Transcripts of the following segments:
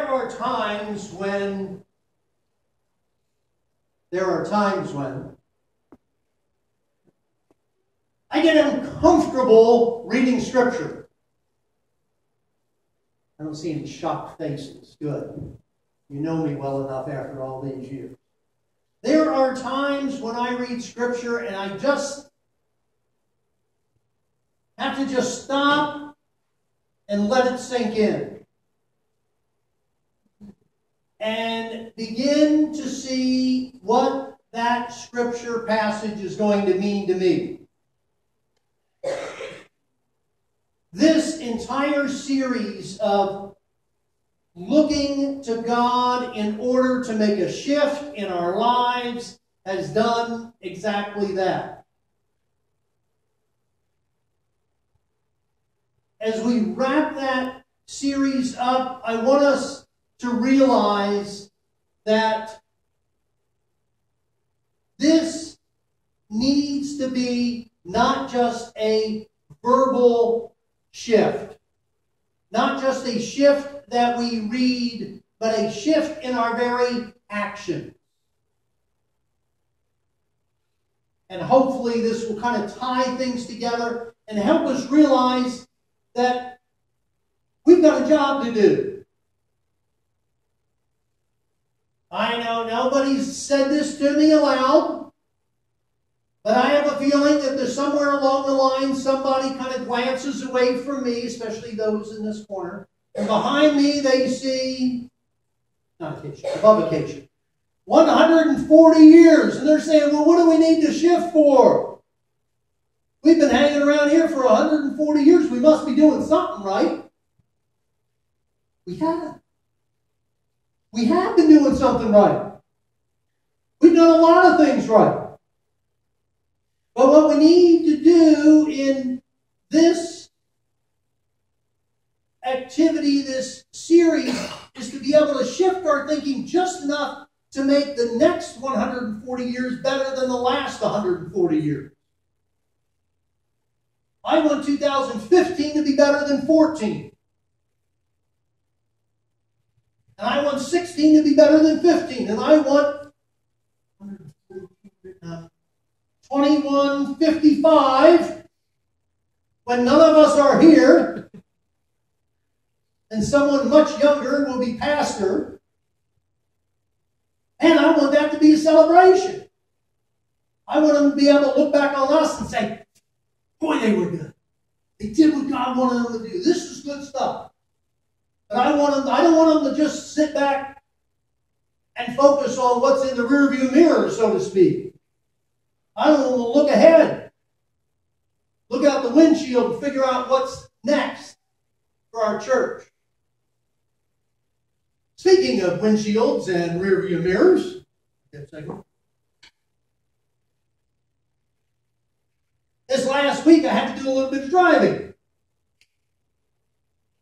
are times when I get uncomfortable reading Scripture. I don't see any shocked faces. Good. You know me well enough after all these years. There are times when I read Scripture and I just have to just stop and let it sink in. And begin to see what that Scripture passage is going to mean to me. This entire series of looking to God in order to make a shift in our lives has done exactly that. As we wrap that series up, I want us to realize that this needs to be not just a verbal shift, not just a shift that we read, but a shift in our very action. And hopefully this will kind of tie things together and help us realize that we've got a job to do. I know nobody's said this to me aloud, but I have a feeling that there's somewhere along the line somebody kind of glances away from me, especially those in this corner, and behind me they see, not a kitchen, above a kitchen, 140 years, and they're saying, well, what do we need to shift for? We've been hanging around here for 140 years. We must be doing something right. We have. We have been doing something right. We've done a lot of things right. But what we need to do in this activity, this series, is to be able to shift our thinking just enough to make the next 140 years better than the last 140 years. I want 2015 to be better than 14. And I want 16 to be better than 15. And I want 2155, when none of us are here, and someone much younger will be pastor. And I want that to be a celebration. I want them to be able to look back on us and say, boy, they were good. They did what God wanted them to do. This is good stuff. But I don't want them to just sit back and focus on what's in the rearview mirror, so to speak. I want them to look ahead. Look out the windshield and figure out what's next for our church. Speaking of windshields and rearview mirrors, this last week I had to do a little bit of driving.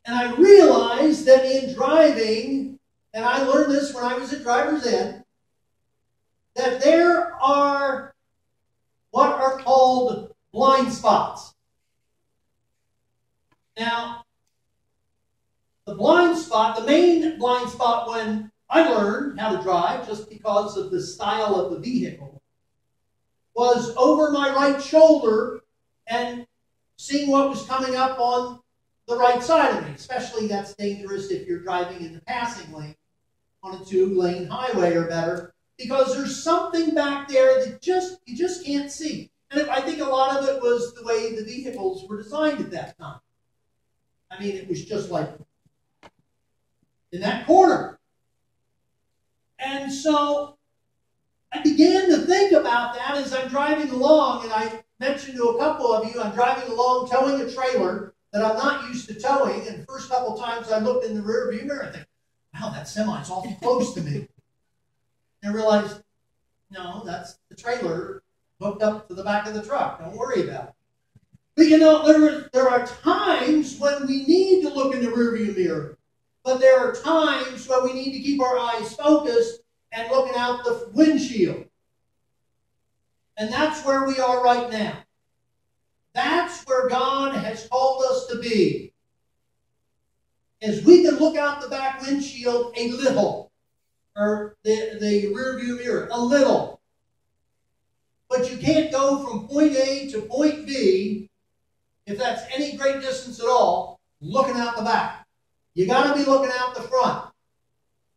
And I realized that in driving, and I learned this when I was at driver's ed, that there are what are called blind spots. Now, the blind spot, the main blind spot when I learned how to drive, just because of the style of the vehicle, was over my right shoulder and seeing what was coming up on the right side of me. Especially that's dangerous if you're driving in the passing lane on a 2-lane highway or better, because there's something back there that you just can't see. And I think a lot of it was the way the vehicles were designed at that time. I mean, it was just like in that corner. And so I began to think about that as I'm driving along, and I mentioned to a couple of you, I'm driving along towing a trailer that I'm not used to towing, and the first couple times I looked in the rear view mirror and think, wow, that semi's awful close to me. And I realized, no, that's the trailer hooked up to the back of the truck. Don't worry about it. But you know, there are times when we need to look in the rearview mirror. But there are times when we need to keep our eyes focused and looking out the windshield. And that's where we are right now. That's where God has called us to be. is we can look out the back windshield a little, or the rear view mirror, a little. But you can't go from point A to point B, if that's any great distance at all, looking out the back. You got to be looking out the front.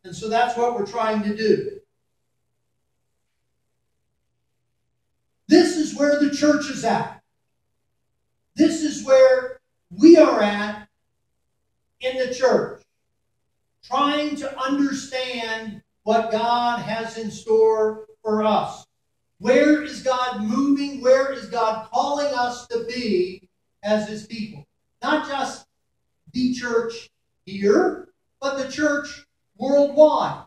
And so that's what we're trying to do. This is where the church is at. This is where we are at in the church, trying to understand what God has in store for us. Where is God moving? Where is God calling us to be as His people? Not just the church here, but the church worldwide.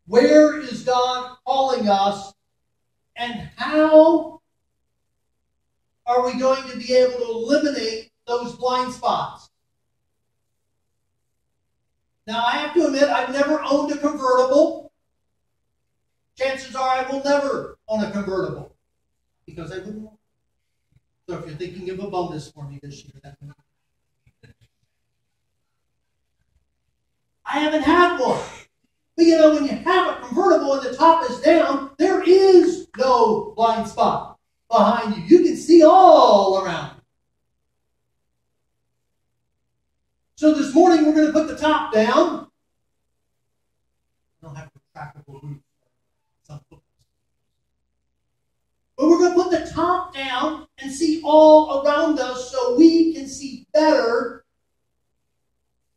Where is God calling us, and how are we going to be able to eliminate those blind spots? Now, I have to admit, I've never owned a convertible. Chances are I will never own a convertible, because I wouldn't want it. So if you're thinking of a bonus for me this year, that would be. I haven't had one. But you know, when you have a convertible and the top is down, there is no blind spot behind you. You can see all around you. So this morning we're going to put the top down. I don't have retractable roof. But we're going to put the top down and see all around us so we can see better.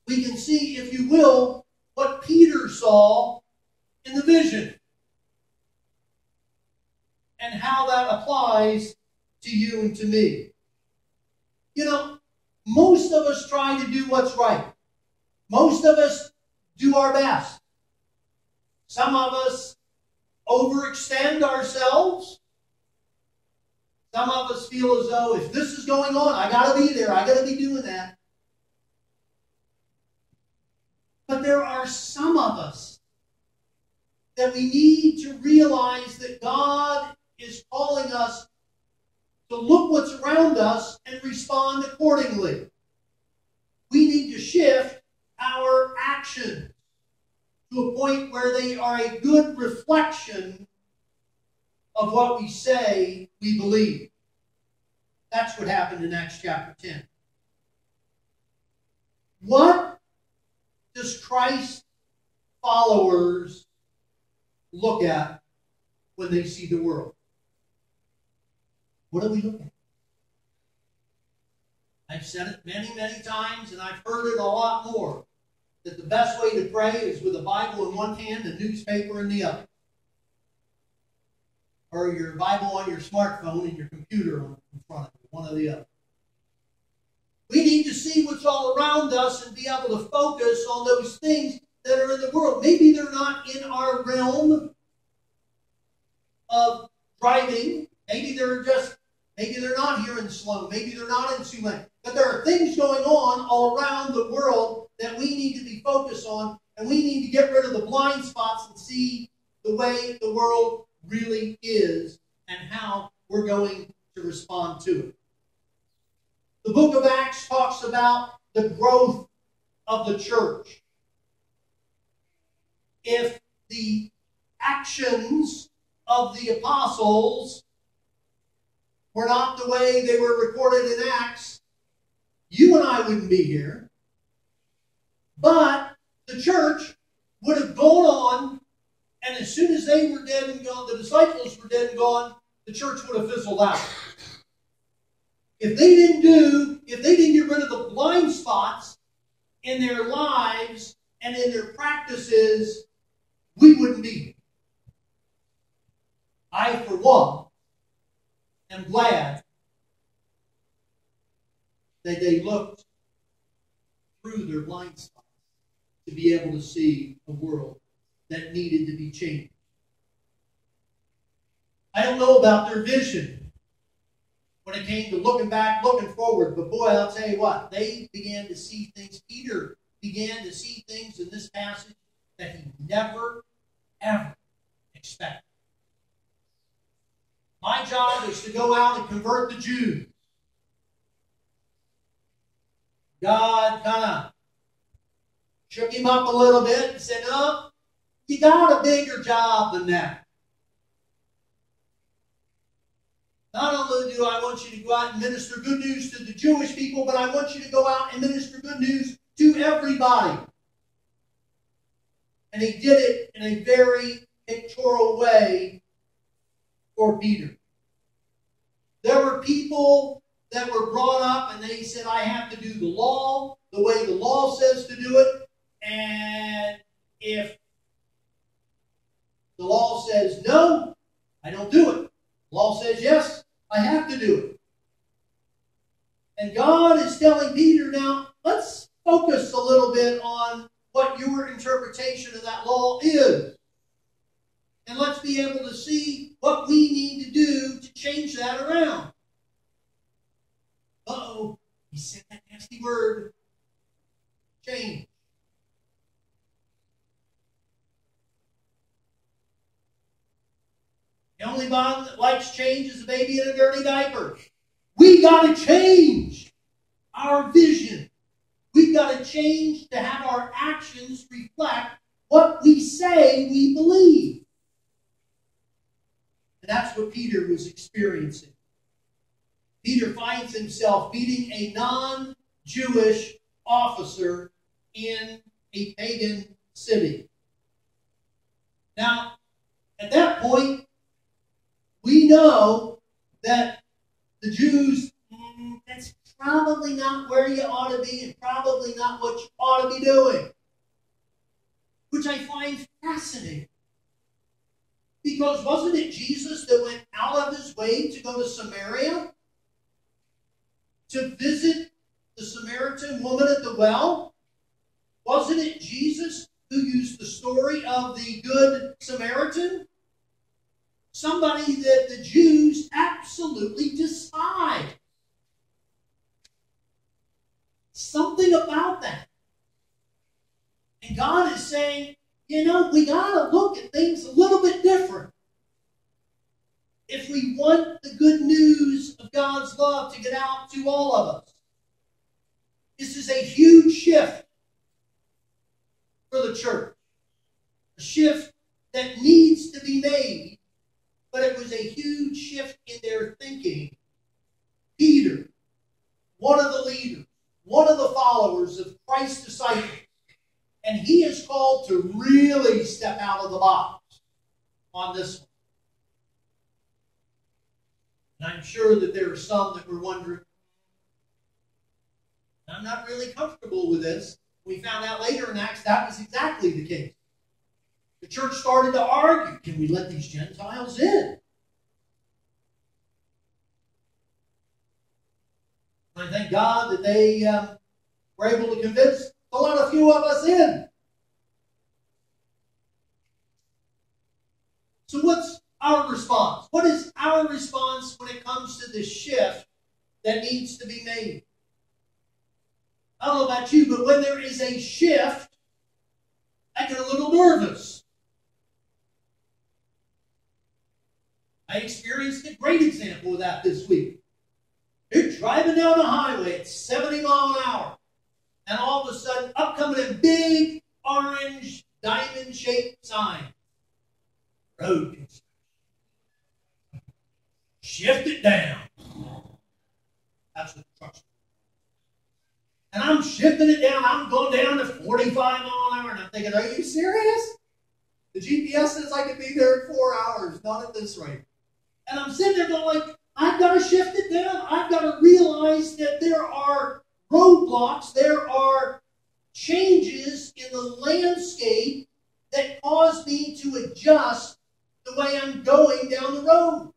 We can see, if you will, what Peter saw in the vision, and how that applies to you and to me. You know, most of us try to do what's right. Most of us do our best. Some of us overextend ourselves. Some of us feel as though, if this is going on, I got to be there. I got to be doing that. But there are some of us that we need to realize that God is calling us to look what's around us and respond accordingly. We need to shift our actions to a point where they are a good reflection of what we say we believe. That's what happened in Acts chapter 10. What does Christ's followers look at when they see the world? What do we look at? I've said it many, many times, and I've heard it a lot more, that the best way to pray is with a Bible in one hand and a newspaper in the other. Or your Bible on your smartphone and your computer in front of you, one or the other. We need to see what's all around us and be able to focus on those things that are in the world. Maybe they're not in our realm of driving. Maybe they're not here in Sloan. Maybe they're not in Tulane. But there are things going on all around the world that we need to be focused on, and we need to get rid of the blind spots and see the way the world really is and how we're going to respond to it. The book of Acts talks about the growth of the church. If the actions of the apostles were not the way they were recorded in Acts, you and I wouldn't be here. But the church would have gone on, and as soon as they were dead and gone, the disciples were dead and gone, the church would have fizzled out. If they didn't get rid of the blind spots in their lives and in their practices, we wouldn't be here. I, for one, am glad that they looked through their blind spots to be able to see a world that needed to be changed. I don't know about their vision when it came to looking back, looking forward, but boy, I'll tell you what, they began to see things. Peter began to see things in this passage that he never, ever expected. My job is to go out and convert the Jews. God kind of shook him up a little bit and said, "No, you got a bigger job than that. Not only do I want you to go out and minister good news to the Jewish people, but I want you to go out and minister good news to everybody." And he did it in a very pictorial way for Peter. There were people that were brought up and they said, "I have to do the law the way the law says to do it. And if the law says no, I don't do it. The law says yes, I have to do it." And God is telling Peter, now, let's focus a little bit on what your interpretation of that law is. And let's be able to see what we need to do to change that around. Uh-oh, he said that nasty word, change. The only one that likes change is a baby in a dirty diaper. We got to change our vision. We've got to change to have our actions reflect what we say we believe. And that's what Peter was experiencing. Peter finds himself meeting a non-Jewish officer in a pagan city. Now, at that point, we know that the Jews, that's probably not where you ought to be and probably not what you ought to be doing. Which I find fascinating. Because wasn't it Jesus that went out of his way to go to Samaria? To visit the Samaritan woman at the well? Wasn't it Jesus who used the story of the Good Samaritan? Somebody that the Jews absolutely despise. Something about that. And God is saying, we got to look at things a little bit different. If we want the good news of God's love to get out to all of us. This is a huge shift for the church. A shift that needs to be made, but it was a huge shift in their thinking. Peter, one of the leaders, one of the followers of Christ's disciples, and he is called to really step out of the box on this one. And I'm sure that there are some that were wondering, I'm not really comfortable with this. We found out later in Acts that was exactly the case. The church started to argue, can we let these Gentiles in? I thank God that they were able to convince a few of us in. So what's our response? What is our response when it comes to this shift that needs to be made? I don't know about you, but when there is a shift, I get a little nervous. I experienced a great example of that this week. You're driving down the highway at 70 miles an hour, and all of a sudden, up coming a big orange diamond-shaped sign. Road construction. Shift it down. That's what the truck's doing. And I'm shifting it down. I'm going down to 45 miles an hour, and I'm thinking, are you serious? The GPS says I could be there in 4 hours, not at this rate. And I'm sitting there going like, I've got to shift it down. I've got to realize that there are roadblocks, there are changes in the landscape that cause me to adjust the way I'm going down the road.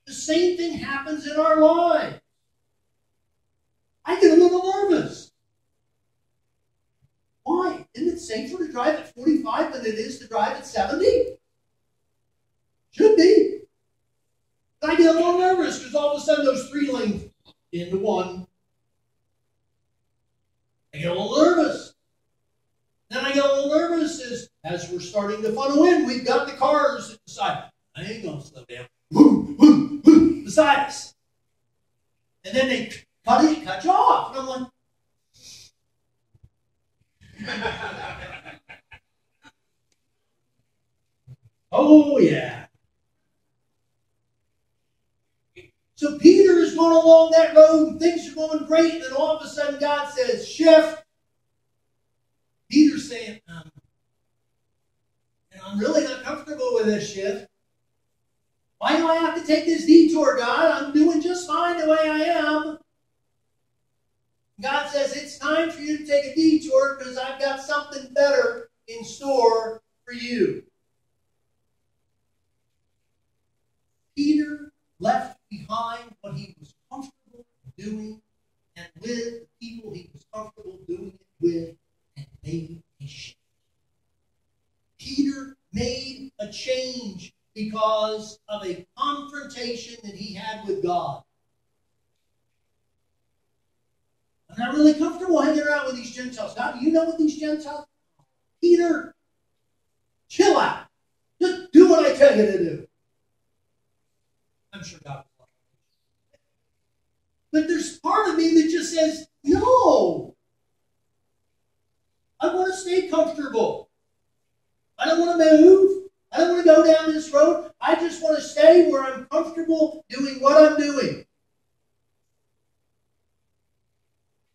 The same thing happens in our lives. I get a little nervous. Why? Isn't it safer to drive at 45 than it is to drive at 70? Should be. I get a little nervous because all of a sudden those 3 lanes into one. I get a little nervous. Then I get a little nervous as we're starting to funnel in. We've got the cars beside. I ain't going to slow down. Woo, woo, woo, beside us. And then they cut you off. And I'm like, Oh, yeah. So Peter is going along that road and things are going great, and then all of a sudden God says, shift. Peter's saying, I'm really not comfortable with this shift. Why do I have to take this detour, God? I'm doing just fine the way I am. God says, it's time for you to take a detour because I've got something better in store for you. Peter left behind what he was comfortable doing and with the people he was comfortable doing it with and made a shift. Peter made a change because of a confrontation that he had with God. I'm not really comfortable hanging around with these Gentiles. God, do you know what these Gentiles? Peter, chill out. Just do what I tell you to do. I'm sure God will. But there's part of me that just says, no. I want to stay comfortable. I don't want to move. I don't want to go down this road. I just want to stay where I'm comfortable doing what I'm doing.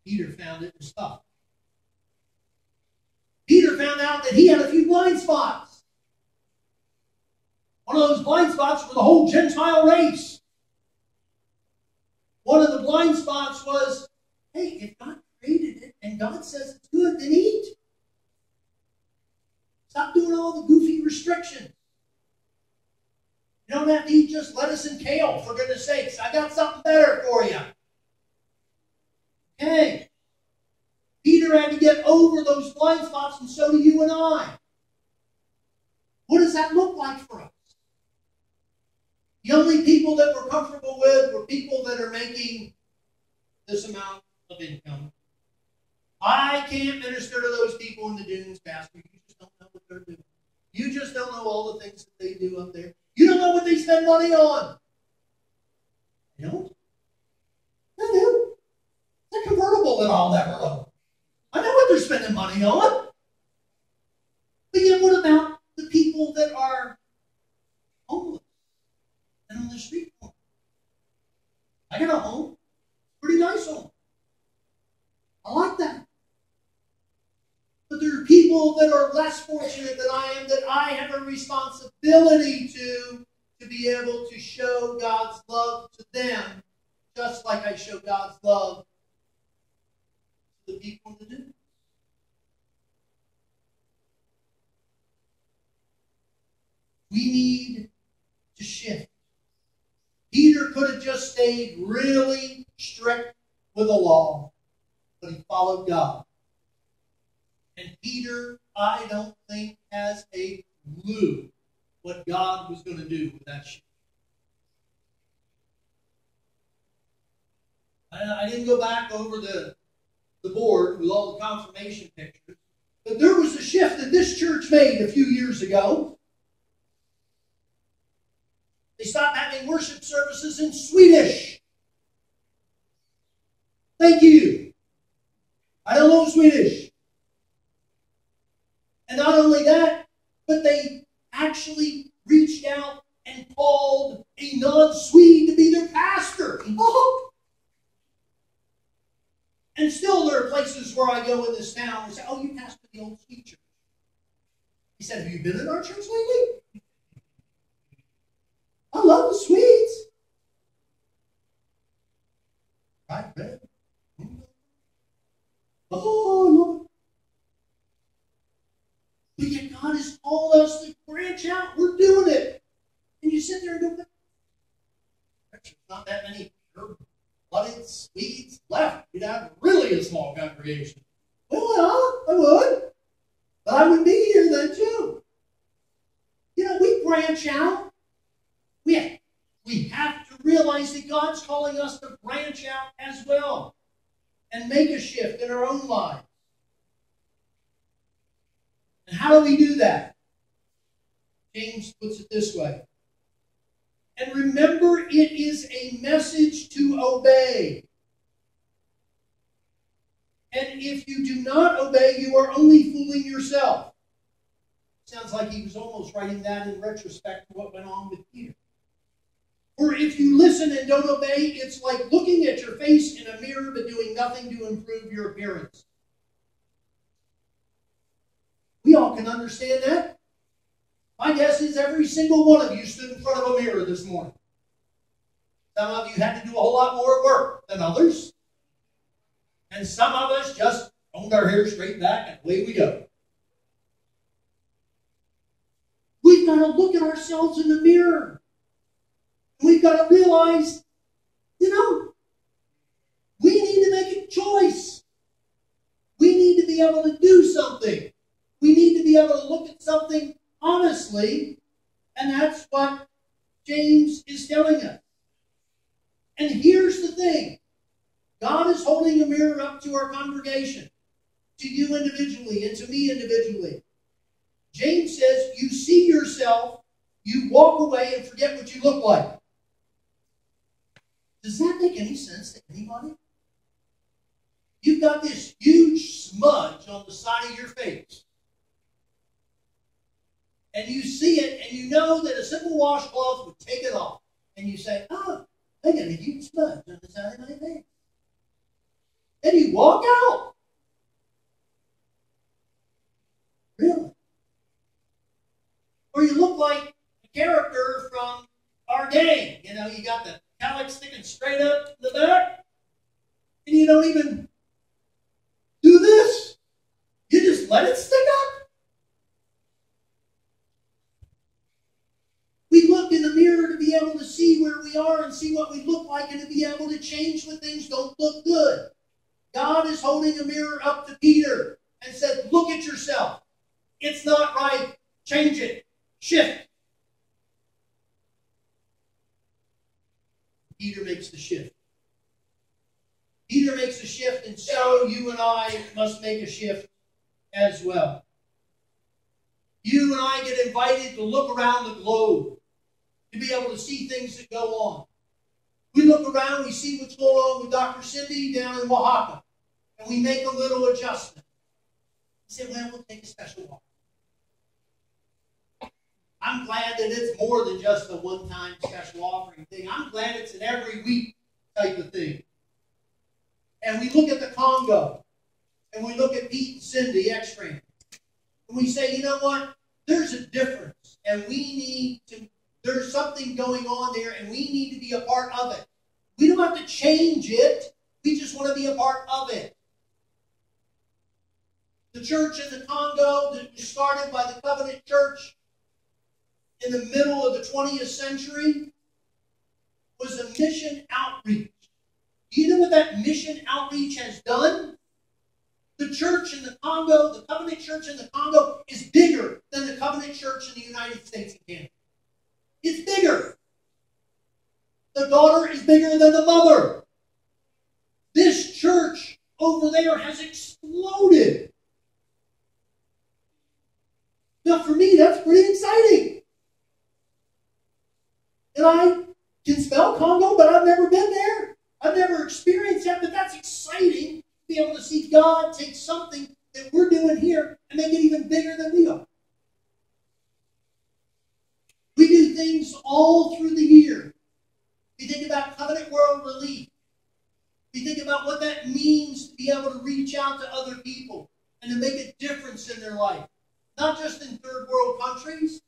Peter found it was tough. Peter found out that he had a few blind spots. One of those blind spots were the whole Gentile race. One of the blind spots was, hey, if God created it and God says it's good, then eat. Stop doing all the goofy restrictions. You don't have to eat just lettuce and kale, for goodness sakes. I got something better for you. Okay. Peter had to get over those blind spots, and so do you and I. What does that look like for us? The only people that we're comfortable with were people that are making this amount of income. I can't minister to those people in the dunes, Pastor. You just don't know what they're doing. You just don't know all the things that they do up there. You don't know what they spend money on. You don't? I do. It's a convertible that I'll never own. I know what they're spending money on. But yet, what about the people that are homeless and on the street corner? I got a home. Pretty nice home. I like that. But there are people that are less fortunate than I am that I have a responsibility to be able to show God's love to them, just like I show God's love to the people in the dunes. We need to shift. Peter could have just stayed really strict with the law, but he followed God. And Peter, I don't think, has a clue what God was going to do with that shift. I didn't go back over the board with all the confirmation pictures, but there was a shift that this church made a few years ago. They stopped having worship services in Swedish. Thank you. I don't know Swedish. And not only that, but they actually reached out and called a non-Swede to be their pastor. Oh. And still there are places where I go in this town and say, oh, you pastor the old Swede church. He said, have you been in our church lately? I love the Swedes. Right, man? Oh, Lord. But yet God has called us to branch out. We're doing it. And you sit there and go, there's not that many blooded Swedes left. You'd have really a small congregation. Well, yeah, I would. But I would be here then too. You know, we branch out. We have to realize that God's calling us to branch out as well and make a shift in our own lives. And how do we do that? James puts it this way. And remember, it is a message to obey. And And if you do not obey, you are only fooling yourself. Sounds like he was almost writing that in retrospect to what went on with Peter. For if you listen and don't obey, it's like looking at your face in a mirror but doing nothing to improve your appearance. We all can understand that. My guess is every single one of you stood in front of a mirror this morning. Some of you had to do a whole lot more work than others. And some of us just combed our hair straight back and away we go. We've got to look at ourselves in the mirror. We've got to realize, we need to make a choice. We need to be able to do something. We need to be able to look at something honestly, and that's what James is telling us. And here's the thing. God is holding a mirror up to our congregation, to you individually, and to me individually. James says, you see yourself, you walk away and forget what you look like. Does that make any sense to anybody? You've got this huge smudge on the side of your face. And you see it, and you know that a simple washcloth would take it off. And you say, oh, I got a huge smudge on the side of my face. And you walk out. Really? Or you look like a character from our gang. You got the cowlick sticking straight up the back, and you don't even do this. You just let it stick up. We look in the mirror to be able to see where we are and see what we look like and to be able to change when things don't look good. God is holding a mirror up to Peter and said, look at yourself. It's not right. Change it. Shift. Peter makes the shift. Peter makes a shift, and so you and I must make a shift as well. You and I get invited to look around the globe, to be able to see things that go on. We look around, we see what's going on with Dr. Cindy down in Oaxaca, and we make a little adjustment. We say, well, we'll take a special walk. I'm glad that it's more than just a one-time special offering thing. I'm glad it's an every week type of thing. And we look at the Congo, and we look at Pete and Cindy X-Ray, and we say, you know what? There's a difference, and there's something going on there, and we need to be a part of it. We don't have to change it. We just want to be a part of it. The church in the Congo that was started by the Covenant Church in the middle of the 20th century was a mission outreach. Do you know what that mission outreach has done? The church in the Congo, the Covenant Church in the Congo, is bigger than the Covenant Church in the United States and Canada. It's bigger. The daughter is bigger than the mother. This church over there has exploded. Now, for me, that's pretty exciting. And I can spell Congo, but I've never been there. I've never experienced that, but that's exciting to be able to see God take something that we're doing here and make it even bigger than we are. We do things all through the year. We think about Covenant World Relief. We think about what that means to be able to reach out to other people and to make a difference in their life. Not just in third world countries,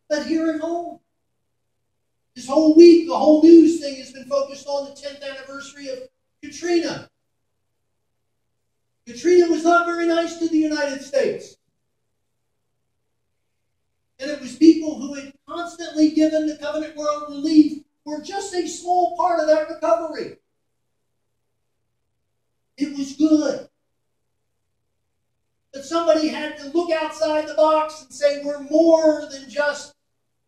but here at home. This whole week, the whole news thing has been focused on the 10th anniversary of Katrina. Katrina was not very nice to the United States. And it was people who had constantly given the Covenant World Relief were just a small part of that recovery. It was good. But somebody had to look outside the box and say, we're more than just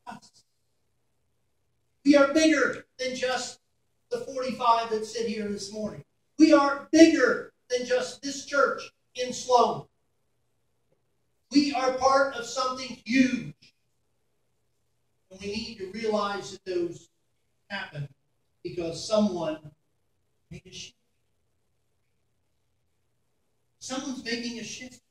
us. We are bigger than just the 45 that sit here this morning. We are bigger than just this church in Sloan. We are part of something huge. And we need to realize that those happen because someone made a shift. Someone's making a shift.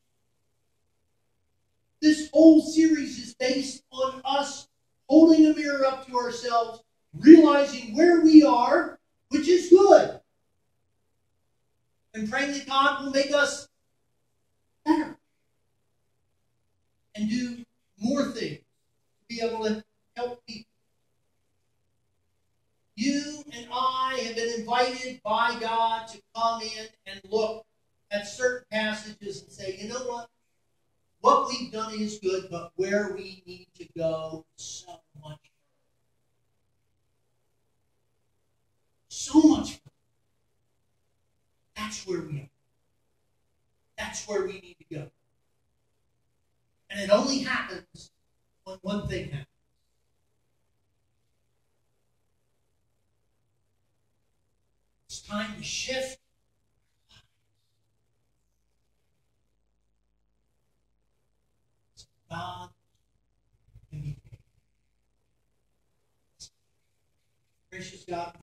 This whole series is based on us holding a mirror up to ourselves, realizing where we are, which is good, and praying that God will make us better and do more things to be able to help people. You and I have been invited by God to come in and look at certain passages and say, you know what? What we've done is good, but where we need to go is so much further. So much further. That's where we are. That's where we need to go. And it only happens when one thing happens. It's time to shift. God can be paid. Gracious God.